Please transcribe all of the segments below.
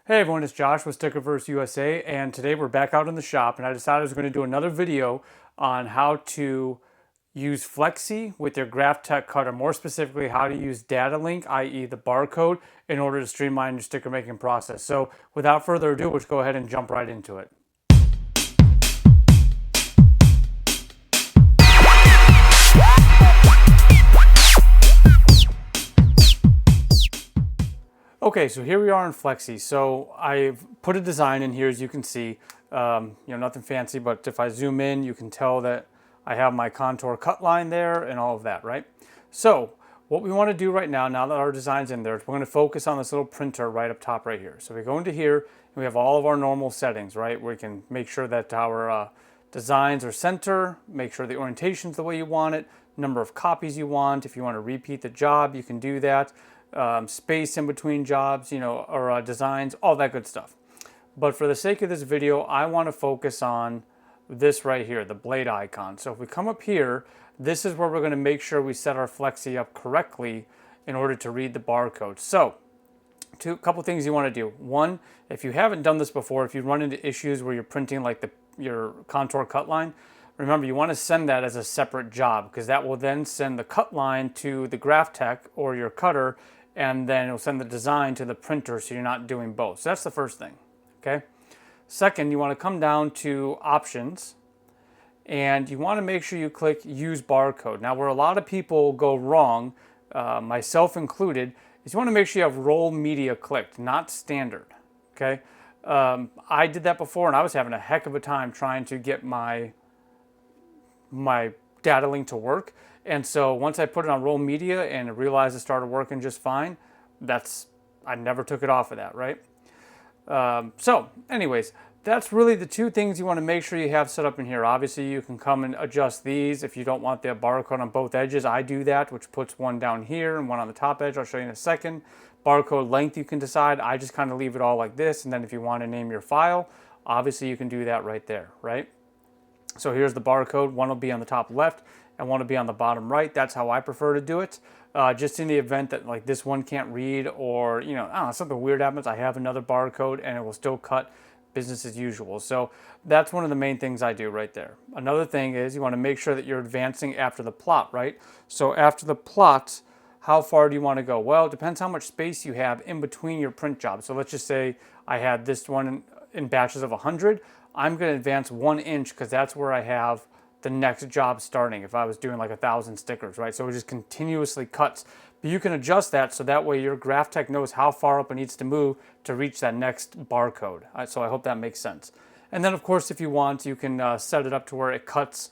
Hey everyone, it's Josh with Stickerverse USA, and today we're back out in the shop, and I decided I was going to do another video on how to use Flexi with your Graphtec cutter, more specifically how to use Datalink, i.e. the barcode, in order to streamline your sticker making process. So without further ado, let's go ahead and jump right into it. Okay, so here we are in Flexi. So I've put a design in here, as you can see. Nothing fancy, but if I zoom in, you can tell that I have my contour cut line there and all of that, right? So what we want to do right now that our design's in there, is we're going to focus on this little printer right up top right here. So we go into here, and we have all of our normal settings, right? We can make sure that our designs are center, make sure the orientation's the way you want it, number of copies you want. If you want to repeat the job, you can do that. Space in between jobs, or designs, all that good stuff. But for the sake of this video, I want to focus on this right here, the blade icon. So if we come up here, this is where we're going to make sure we set our Flexi up correctly in order to read the barcode. So a couple things you want to do. One, if you haven't done this before, if you run into issues where you're printing like your contour cut line, remember you want to send that as a separate job, because that will then send the cut line to the Graphtec or your cutter, and then it'll send the design to the printer, so you're not doing both. So that's the first thing, okay? Second, you want to come down to options, and you want to make sure you click use barcode. Now, where a lot of people go wrong, myself included, is you want to make sure you have roll media clicked, not standard, okay? I did that before, and I was having a heck of a time trying to get my data link to work. And so once I put it on roll media and I realized it started working just fine, I never took it off of that, right? So anyways, that's really the two things you want to make sure you have set up in here. Obviously, you can come and adjust these if you don't want the barcode on both edges. I do that, which puts one down here and one on the top edge. I'll show you in a second. Barcode length you can decide. I just kind of leave it all like this, and then if you want to name your file, obviously you can do that right there, right? So here's the barcode. One will be on the top left and one will be on the bottom right. That's how I prefer to do it. Just in the event that like this one can't read, or I don't know, something weird happens, I have another barcode and it will still cut business as usual. So that's one of the main things I do right there. Another thing is you want to make sure that you're advancing after the plot, right? So after the plot, how far do you want to go? Well, it depends how much space you have in between your print jobs. So let's just say I had this one in batches of 100. I'm going to advance 1 inch because that's where I have the next job starting if I was doing like 1,000 stickers, right? So it just continuously cuts. But you can adjust that so that way your Graphtec knows how far up it needs to move to reach that next barcode. So I hope that makes sense. And then of course, if you want, you can set it up to where it cuts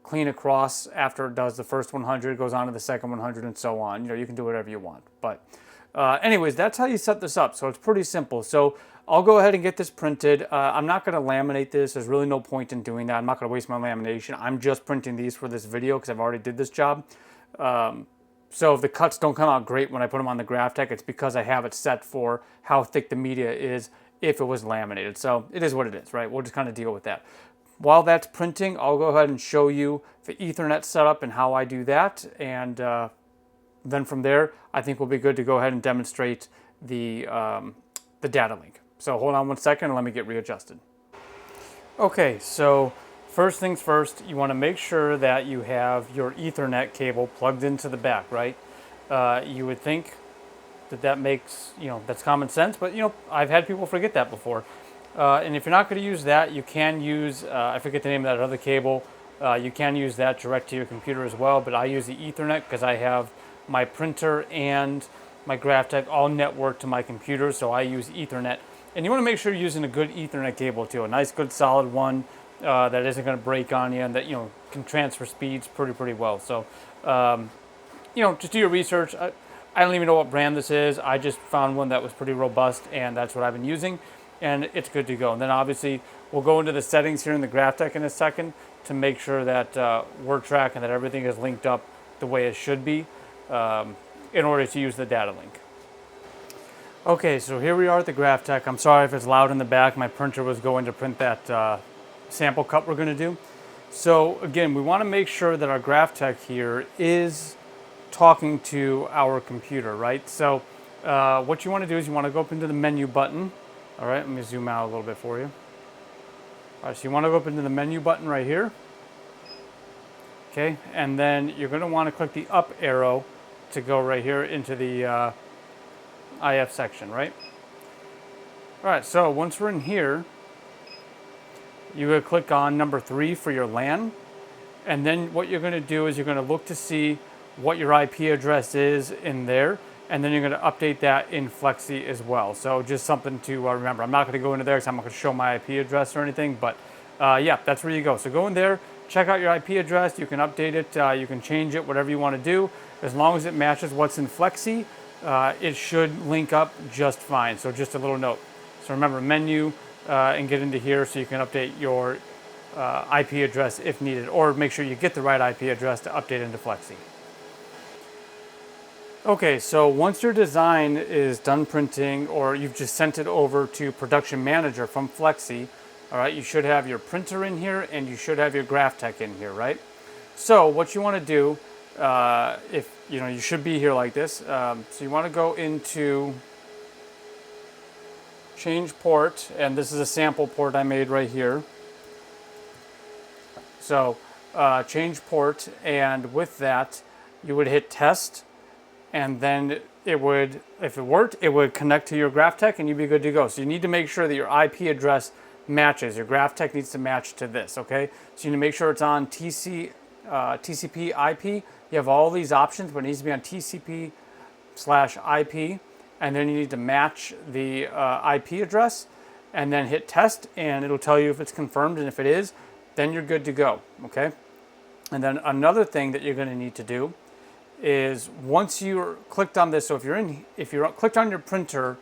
clean across after it does the first 100, goes on to the second 100 and so on. You can do whatever you want. But anyways, that's how you set this up. So it's pretty simple. So I'll go ahead and get this printed. I'm not going to laminate this. There's really no point in doing that. I'm not going to waste my lamination. I'm just printing these for this video because I've already did this job. So if the cuts don't come out great when I put them on the Graphtec, it's because I have it set for how thick the media is if it was laminated. So it is what it is, right? We'll just kind of deal with that. While that's printing, I'll go ahead and show you the Ethernet setup and how I do that. And then from there, I think we'll be good to go ahead and demonstrate the data link. So hold on 1 second and let me get readjusted. Okay, so first things first, you want to make sure that you have your Ethernet cable plugged into the back, right? You would think that makes, that's common sense, but I've had people forget that before. And if you're not going to use that, you can use, I forget the name of that other cable, you can use that direct to your computer as well, but I use the Ethernet because I have my printer and my Graphtec all networked to my computer, so I use Ethernet. And you want to make sure you're using a good Ethernet cable too, a nice, good, solid one that isn't going to break on you and that can transfer speeds pretty well. So, just do your research. I don't even know what brand this is. I just found one that was pretty robust, and that's what I've been using, and it's good to go. And then obviously we'll go into the settings here in the Graphtec in a second to make sure that we're tracking that everything is linked up the way it should be in order to use the data link. Okay, so here we are at the Graphtec. I'm sorry if it's loud in the back. My printer was going to print that sample cut we're going to do. So again, we want to make sure that our Graphtec here is talking to our computer, right? So what you want to do is you want to go up into the menu button All right, let me zoom out a little bit for you. All right, so you want to go up into the menu button right here. Okay, and then you're going to want to click the up arrow to go right here into the IF section, right? All right, so once we're in here, you're going to click on number 3 for your LAN. And then what you're going to do is you're going to look to see what your IP address is in there. And then you're going to update that in Flexi as well. So just something to remember. I'm not going to go into there because I'm not going to show my IP address or anything. But yeah, that's where you go. So go in there, check out your IP address. You can update it. You can change it, whatever you want to do. As long as it matches what's in Flexi, it should link up just fine. So just a little note. So remember, menu and get into here so you can update your IP address if needed, or make sure you get the right IP address to update into Flexi. Okay, so once your design is done printing, or you've just sent it over to Production Manager from Flexi, all right, you should have your printer in here and you should have your Graphtec in here, right? So what you want to do, if you should be here like this. So you want to go into change port, and this is a sample port I made right here. So change port, and with that, you would hit test, and then it would, if it worked, it would connect to your Graphtec and you'd be good to go. So you need to make sure that your IP address matches. Your Graphtec needs to match to this, okay? So you need to make sure it's on TCP IP. You have all these options, but it needs to be on TCP/IP, and then you need to match the IP address, and then hit test, and it'll tell you if it's confirmed, and if it is, then you're good to go, okay? And then another thing that you're going to need to do is once you're clicked on this, so if you're clicked on your printer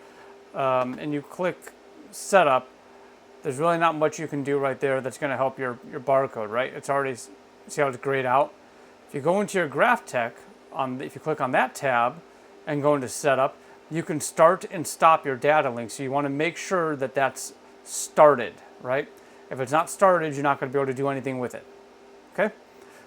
and you click setup, there's really not much you can do right there that's going to help your barcode, right? It's already, see how it's grayed out? If you go into your Graphtec, if you click on that tab and go into setup, you can start and stop your data link. So you want to make sure that that's started, right? If it's not started, you're not going to be able to do anything with it, okay?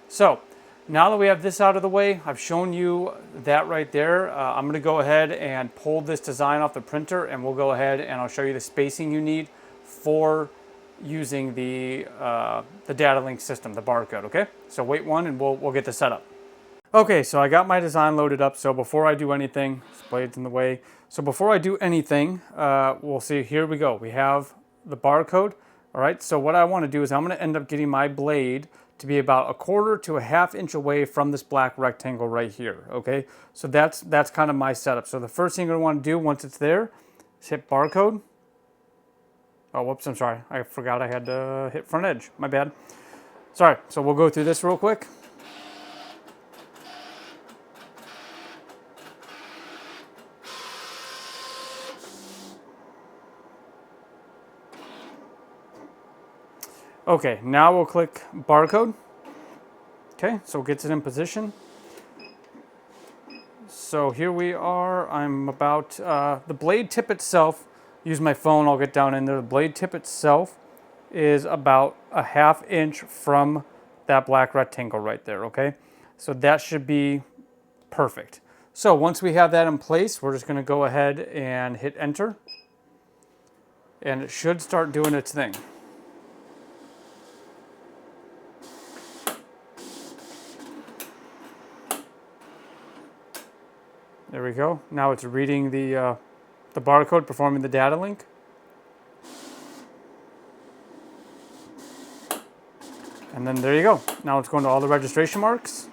So now that we have this out of the way, I've shown you that right there. I'm going to go ahead and pull this design off the printer, and we'll go ahead and I'll show you the spacing you need for using the data link system, the barcode, okay? So wait one and we'll get this set up. Okay, so I got my design loaded up. So before I do anything, this blade's in the way. So before I do anything, we'll see, here we go. We have the barcode. All right, so what I want to do is I'm going to end up getting my blade to be about 1/4 to 1/2 inch away from this black rectangle right here, okay? So that's kind of my setup. So the first thing you're going to want to do once it's there is hit barcode. Oh, whoops, I'm sorry. I forgot I had to hit front edge. My bad. Sorry, so we'll go through this real quick. Okay, now we'll click barcode. Okay, so it gets it in position. So here we are. I'm about, the blade tip itself, use my phone, I'll get down in there. The blade tip itself is about 1/2 inch from that black rectangle right there, okay? So that should be perfect. So once we have that in place, we're just gonna go ahead and hit enter. And it should start doing its thing. There we go. Now it's reading the barcode, performing the data link. And then there you go. Now it's going to all the registration marks.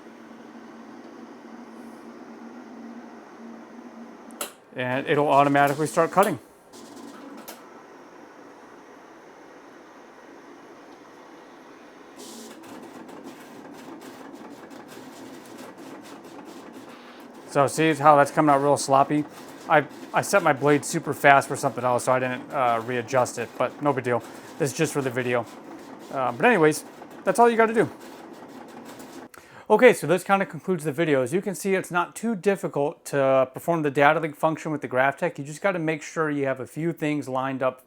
And it'll automatically start cutting. So see how that's coming out real sloppy? I set my blade super fast for something else, so I didn't readjust it, but no big deal. This is just for the video. But anyways, that's all you got to do. Okay, so this kind of concludes the video. As you can see, it's not too difficult to perform the data link function with the Graphtec. You just got to make sure you have a few things lined up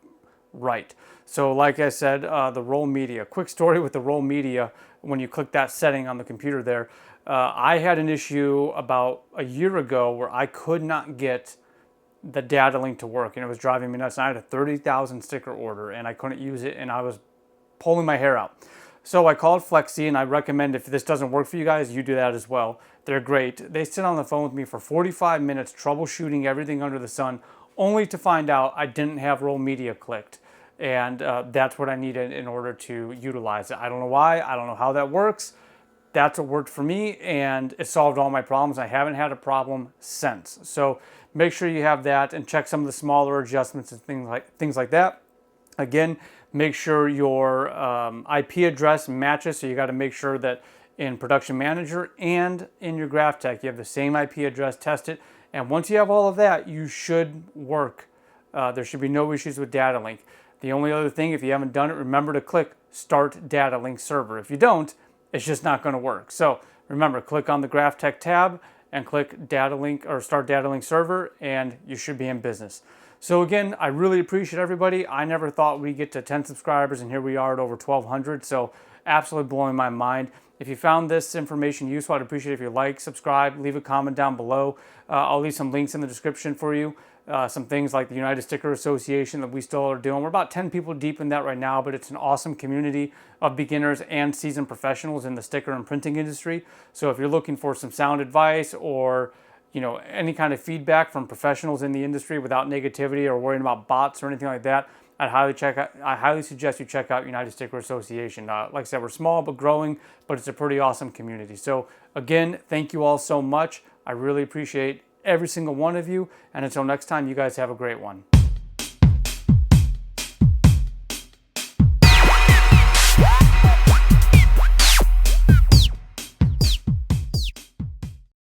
right. So like I said, the roll media. Quick story with the roll media, when you click that setting on the computer there, I had an issue about a year ago where I could not get the data link to work, and it was driving me nuts. And I had a 30,000 sticker order and I couldn't use it, and I was pulling my hair out. So I called Flexi, and I recommend if this doesn't work for you guys, you do that as well. They're great. They sit on the phone with me for 45 minutes troubleshooting everything under the sun, only to find out I didn't have roll media clicked. And that's what I needed in order to utilize it. I don't know why. I don't know how that works. That's what worked for me, and it solved all my problems. I haven't had a problem since. So make sure you have that, and check some of the smaller adjustments and things like that. Again, make sure your IP address matches. So you got to make sure that in Production Manager and in your Graphtec, you have the same IP address, test it. And once you have all of that, you should work. There should be no issues with Datalink. The only other thing, if you haven't done it, remember to click Start Datalink Server. If you don't, it's just not going to work. So remember, click on the Graphtec tab and click Datalink or Start Datalink Server, and you should be in business. So again, I really appreciate everybody. I never thought we'd get to 10 subscribers, and here we are at over 1,200. So absolutely blowing my mind. If you found this information useful, I'd appreciate it if you like, subscribe, leave a comment down below. I'll leave some links in the description for you. Some things like the United Sticker Association that we still are doing. We're about 10 people deep in that right now, but it's an awesome community of beginners and seasoned professionals in the sticker and printing industry. So if you're looking for some sound advice or any kind of feedback from professionals in the industry without negativity or worrying about bots or anything like that, I highly suggest you check out United Sticker Association. Like I said, we're small but growing, but it's a pretty awesome community. So again, thank you all so much. I really appreciate every single one of you. And until next time, you guys have a great one.